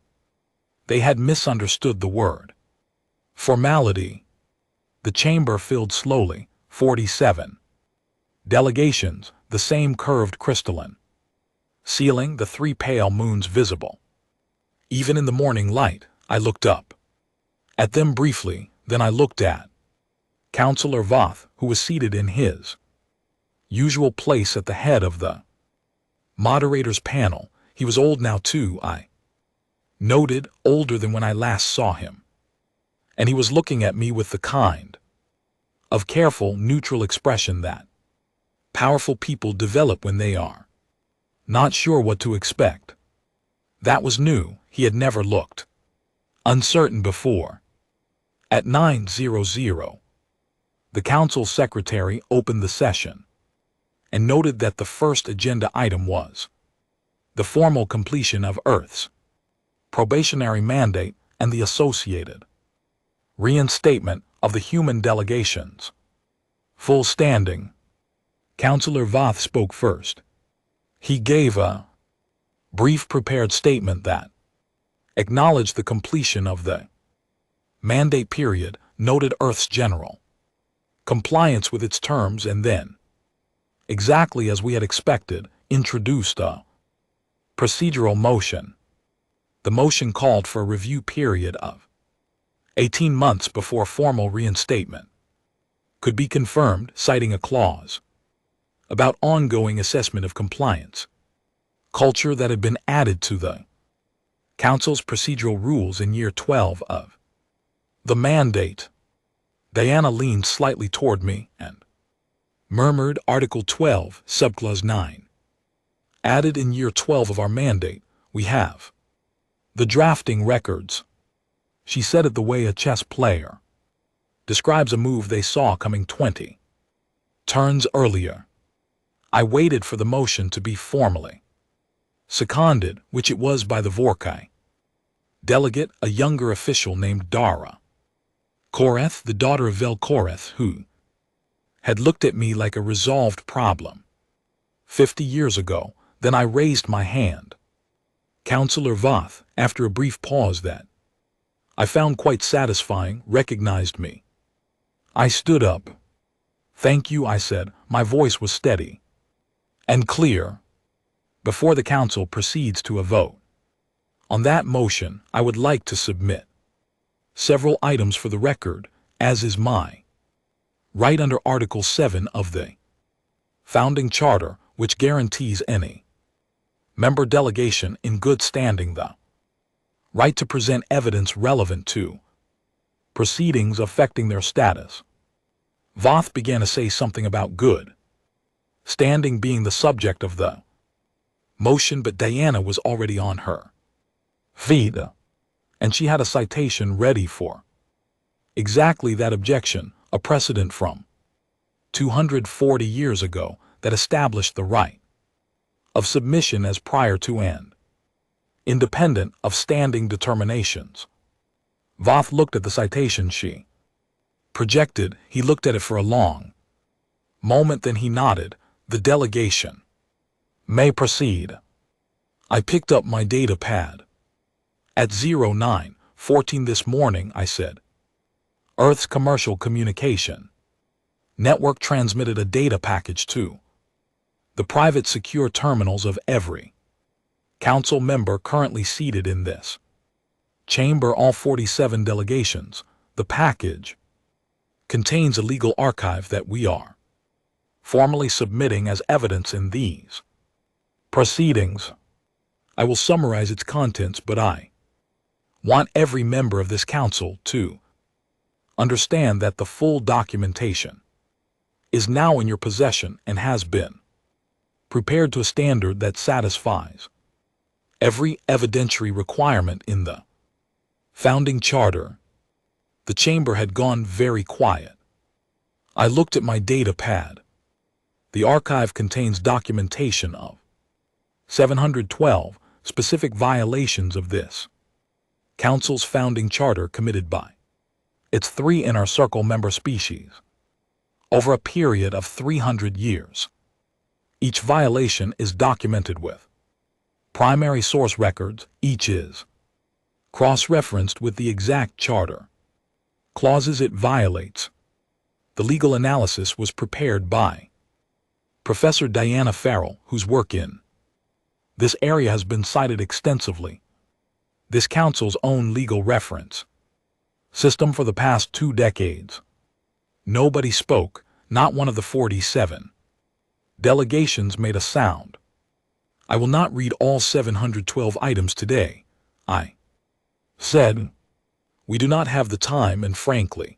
they had misunderstood the word formality. The chamber filled slowly. 47 delegations, the same curved crystalline ceiling, the 3 pale moons visible even in the morning light. I looked up at them briefly, then I looked at Councillor Voth, who was seated in his usual place at the head of the moderator's panel. He was old now too, I noted, older than when I last saw him. And he was looking at me with the kind of careful, neutral expression that powerful people develop when they are not sure what to expect. That was new. He had never looked uncertain before. At 9:00, the council secretary opened the session and noted that the first agenda item was the formal completion of Earth's probationary mandate and the associated reinstatement of the human delegations. Full standing. Councillor Voth spoke first. He gave a brief prepared statement that acknowledged the completion of the mandate period, noted Earth's general compliance with its terms, and then, exactly as we had expected, introduced a procedural motion. The motion called for a review period of 18 months before formal reinstatement could be confirmed, citing a clause about ongoing assessment of compliance culture that had been added to the Council's procedural rules in year 12 of the mandate. Diana leaned slightly toward me and Murmured Article 12, Subclause 9. Added in Year 12 of our mandate, we have the drafting records. She said it the way a chess player describes a move they saw coming 20 turns earlier. I waited for the motion to be formally seconded, which it was by the Vorkai delegate, a younger official named Dara Koreth, the daughter of Vel Koreth, who had looked at me like a resolved problem 50 years ago. Then I raised my hand. Counselor Voth, after a brief pause that I found quite satisfying, recognized me. I stood up. Thank you, I said. My voice was steady and clear. Before the council proceeds to a vote on that motion, I would like to submit several items for the record, as is my right under Article 7 of the Founding Charter, which guarantees any member delegation in good standing the right to present evidence relevant to proceedings affecting their status. Voth began to say something about good standing being the subject of the motion, but Diana was already on her feet, and she had a citation ready for exactly that objection, a precedent from 240 years ago that established the right of submission as prior to and independent of standing determinations. Voth looked at the citation she projected. He looked at it for a long moment, then he nodded. The delegation may proceed. I picked up my data pad. At 09:14 this morning, I said, Earth's commercial communication network transmitted a data package to the private secure terminals of every council member currently seated in this chamber, all 47 delegations. The package contains a legal archive that we are formally submitting as evidence in these proceedings. I will summarize its contents, but I want every member of this council to understand that the full documentation is now in your possession and has been prepared to a standard that satisfies every evidentiary requirement in the Founding Charter. The chamber had gone very quiet. I looked at my data pad. The archive contains documentation of 712 specific violations of this Council's Founding Charter committed by its 3 Inner Circle member species over a period of 300 years. Each violation is documented with primary source records. Each is cross-referenced with the exact charter clauses it violates. The legal analysis was prepared by Professor Diana Farrell, whose work in this area has been cited extensively. This council's own legal reference system for the past 2 decades. Nobody spoke, not one of the 47 delegations made a sound. I will not read all 712 items today, I said. We do not have the time, and frankly,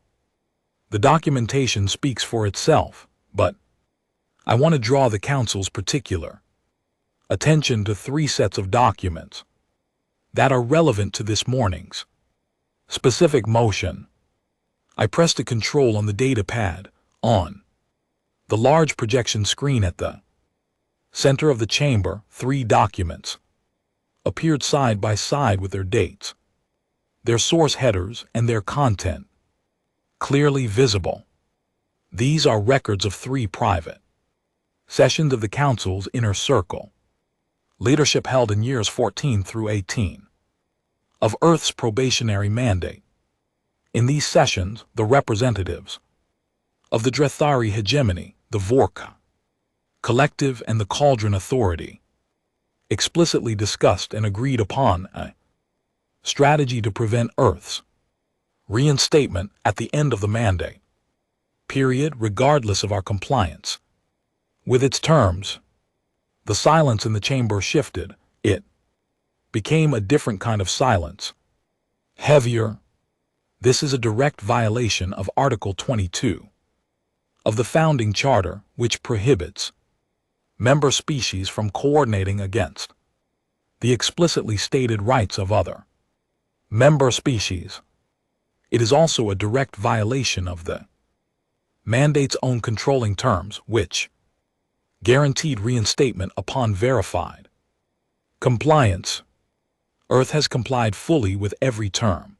the documentation speaks for itself, but I want to draw the council's particular attention to 3 sets of documents that are relevant to this morning's specific motion. I pressed a control on the data pad on the large projection screen at the center of the chamber. 3 documents appeared side by side with their dates, their source headers, and their content clearly visible. These are records of 3 private sessions of the Council's Inner Circle leadership held in years 14 through 18 of Earth's probationary mandate. In these sessions, the representatives of the Drethari hegemony, the Vorka collective, and the Cauldron Authority explicitly discussed and agreed upon a strategy to prevent Earth's reinstatement at the end of the mandate period, regardless of our compliance with its terms. The silence in the chamber shifted. It became a different kind of silence, heavier. This is a direct violation of Article 22 of the founding charter, which prohibits member species from coordinating against the explicitly stated rights of other member species. It is also a direct violation of the mandate's own controlling terms, which guaranteed reinstatement upon verified compliance. Earth has complied fully with every term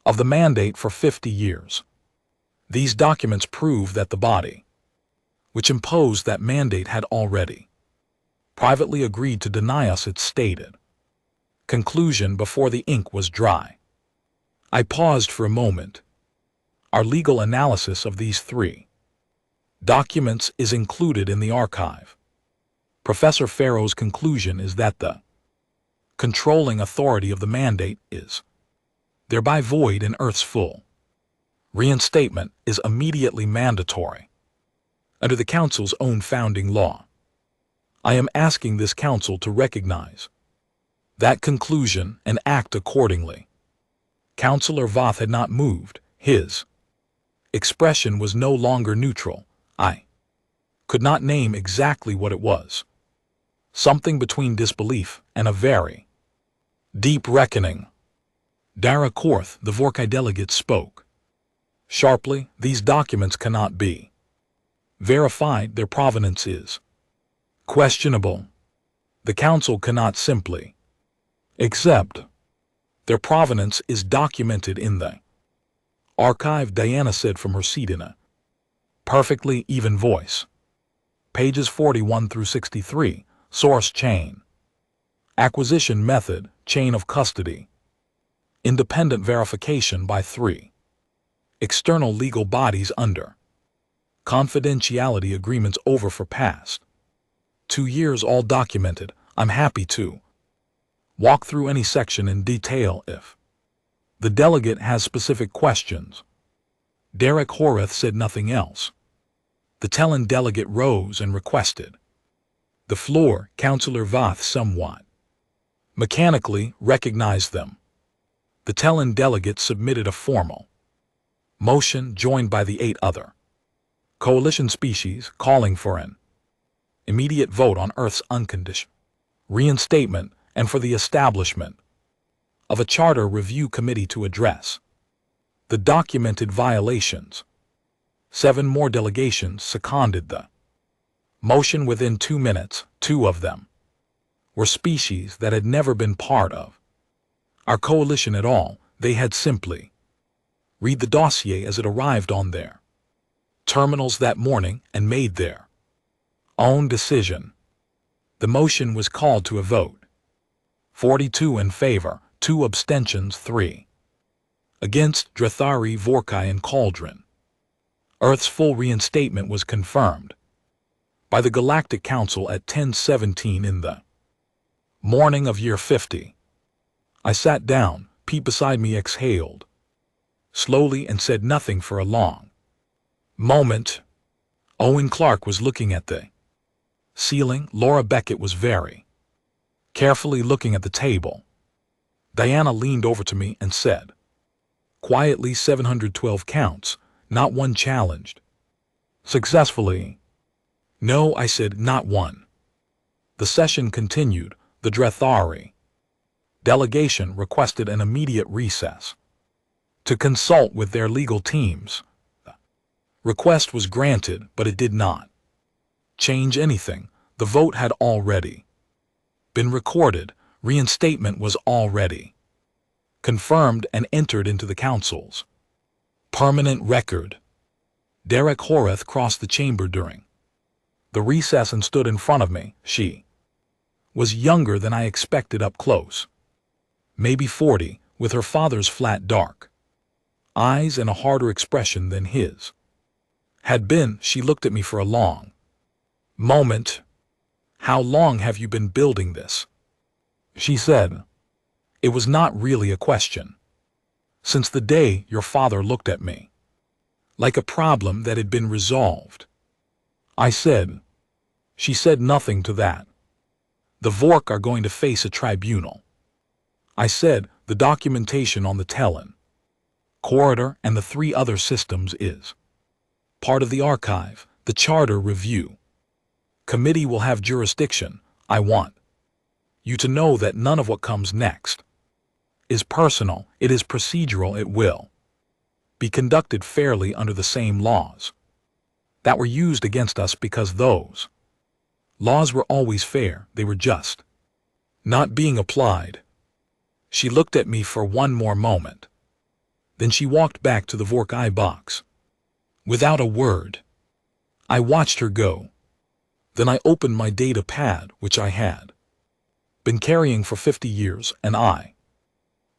of the mandate for 50 years. These documents prove that the body which imposed that mandate had already privately agreed to deny us its stated conclusion before the ink was dry. I paused for a moment. Our legal analysis of these three documents is included in the archive. Professor Farrow's conclusion is that the controlling authority of the mandate is thereby void and Earth's full reinstatement is immediately mandatory under the Council's own founding law. I am asking this Council to recognize that conclusion and act accordingly. Councillor Voth had not moved. His expression was no longer neutral. I could not name exactly what it was. Something between disbelief and a very deep reckoning. Dara Korth, the Vorkai delegate, spoke sharply. These documents cannot be verified. Their provenance is questionable. The Council cannot simply accept their provenance is documented in the archive, Diana said from her seat in a perfectly even voice. Pages 41 through 63, source chain, acquisition method, chain of custody, independent verification by 3 external legal bodies under confidentiality agreements over for past 2 years, all documented. I'm happy to walk through any section in detail if the delegate has specific questions. Derek Horath said nothing else. The Tellon delegate rose and requested the floor. Councillor Voth somewhat mechanically recognized them. The Tellon delegate submitted a formal motion joined by the 8 other coalition species calling for an immediate vote on Earth's unconditional reinstatement and for the establishment of a charter review committee to address the documented violations. 7 more delegations seconded the motion within 2 minutes. 2 of them were species that had never been part of our coalition at all. They had simply read the dossier as it arrived on their terminals that morning and made their own decision. The motion was called to a vote. 42 in favor, 2 abstentions, 3 against. Drathari, Vorkai, and Cauldron. Earth's full reinstatement was confirmed by the Galactic Council at 10:17 in the morning of year 50. I sat down. Pete beside me exhaled slowly and said nothing for a long moment. Owen Clark was looking at the ceiling. Laura Beckett was very carefully looking at the table. Diana leaned over to me and said quietly, 712 counts, not one challenged successfully. No, I said, not one. The session continued. The Drathari delegation requested an immediate recess to consult with their legal teams. The request was granted, but it did not change anything. The vote had already been recorded. Reinstatement was already confirmed and entered into the Council's permanent record. Derek Horath crossed the chamber during the recess and stood in front of me. She was younger than I expected up close, maybe 40, with her father's flat dark eyes and a harder expression than his had been. She looked at me for a long moment. How long have you been building this? She said. It was not really a question. Since the day your father looked at me like a problem that had been resolved. I said. She said nothing to that. The Vork are going to face a tribunal. I said, the documentation on the Tellon corridor and the 3 other systems is Part of the archive, the charter review. Committee will have jurisdiction. I want you to know that none of what comes next is personal, it is procedural, it will be conducted fairly under the same laws that were used against us because those laws were always fair, they were just not being applied. She looked at me for one more moment. Then she walked back to the Vorkai box. Without a word, I watched her go. Then I opened my data pad, which I had been carrying for 50 years, and I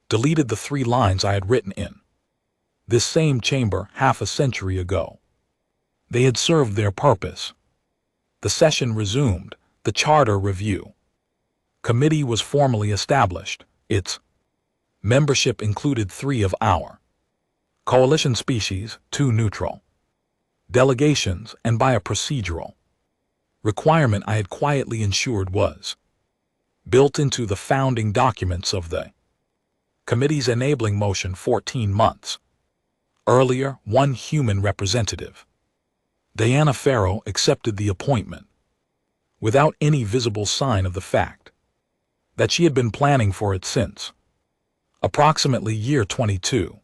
deleted the 3 lines I had written in this same chamber half a century ago. They had served their purpose. The session resumed. The charter review committee was formally established. Its membership included 3 of our coalition species, 2 neutral delegations, and by a procedural requirement I had quietly ensured was built into the founding documents of the committee's enabling motion 14 months earlier. 1 human representative, Diana Farrow, accepted the appointment without any visible sign of the fact that she had been planning for it since approximately year 22.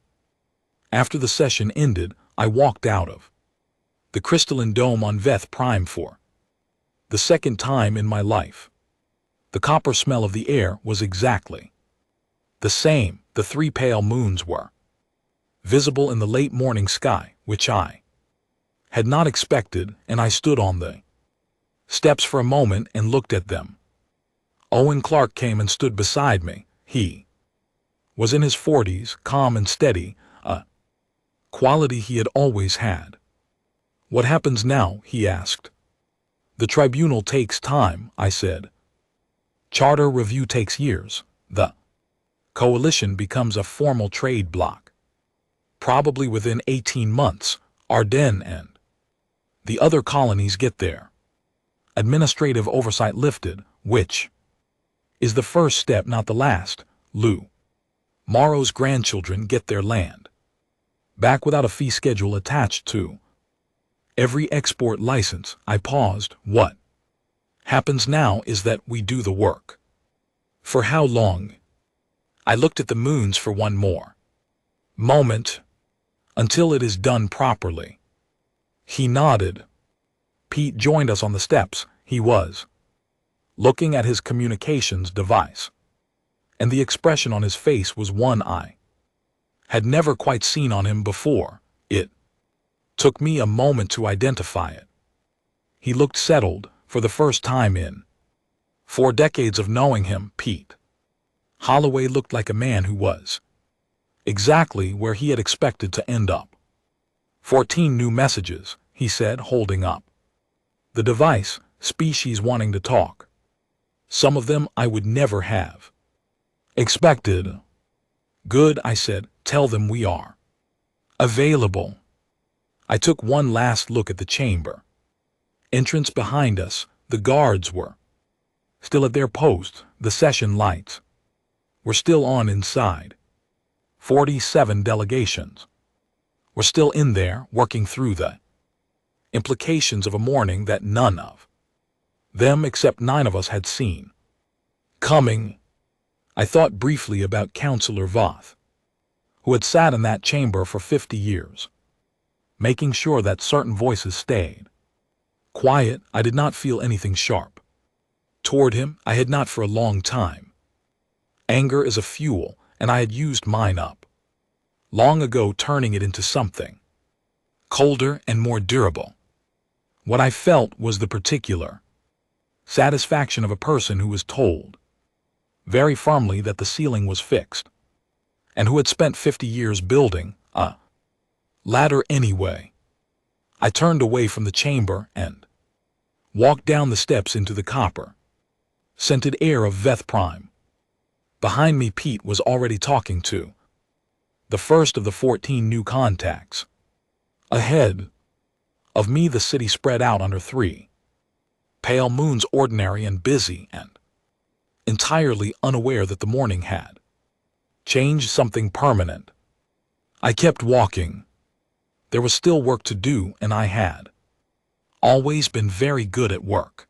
After the session ended, I walked out of the crystalline dome on Veth Prime for the second time in my life. The copper smell of the air was exactly the same. The 3 pale moons were visible in the late morning sky, which I had not expected, and I stood on the steps for a moment and looked at them. Owen Clark came and stood beside me. He was in his 40s, calm and steady, a quality he had always had. What happens now? He asked. The tribunal takes time, I said. Charter review takes years. The coalition becomes a formal trade bloc. Probably within 18 months, Ardennes and the other colonies get their administrative oversight lifted, which is the first step, not the last. Lou Morrow's grandchildren get their land back without a fee schedule attached to every export license. I paused. What happens now is that we do the work. For how long? I looked at the moons for one more moment. Until it is done properly. He nodded. Pete joined us on the steps. He was looking at his communications device, and the expression on his face was one I had never quite seen on him before. It took me a moment to identify it. He looked settled for the first time in 4 decades of knowing him. Pete Holloway looked like a man who was exactly where he had expected to end up. 14 new messages, he said, holding up the device. Species wanting to talk. Some of them I would never have expected. Good, I said. Tell them we are available. I took one last look at the chamber entrance behind us. The guards were still at their posts. The session lights were still on inside. 47 delegations were still in there, working through the implications of a morning that none of them except 9 of us had seen coming. I thought briefly about Counselor Voth, who had sat in that chamber for 50 years, making sure that certain voices stayed quiet. I did not feel anything sharp toward him. I had not for a long time. Anger is a fuel, and I had used mine up long ago, turning it into something colder and more durable. What I felt was the particular satisfaction of a person who was told very firmly that the ceiling was fixed, and who had spent 50 years building a ladder anyway. I turned away from the chamber and walked down the steps into the copper-scented air of Veth Prime. Behind me, Pete was already talking to the first of the 14 new contacts. Ahead of me, the city spread out under 3 pale moons, ordinary and busy, and entirely unaware that the morning had changed something permanent. I kept walking. There was still work to do, and I had always been very good at work.